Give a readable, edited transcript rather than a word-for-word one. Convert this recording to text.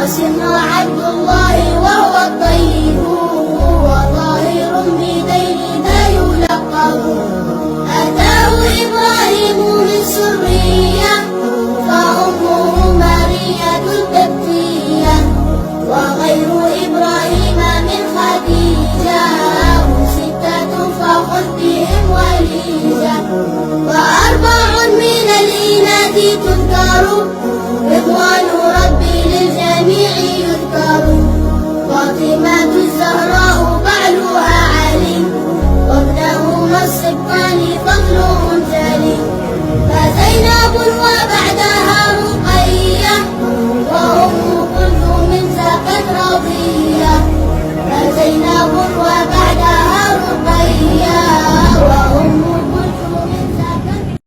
القاسم عبد الله وهو الطيب، وظاهر بدين لا يلقب. أتاه إبراهيم من سرية، فأمه مارية القبطية، وغير إبراهيم من خديجة، ستة فخذ بهم وليجة. وأربع من الإناث تذكر، رضوان ربي للجميع يذكر. فاطمة الزهراء بعلها علي، وابنهما الصبطان فضلهم جلي. فزينب وبعد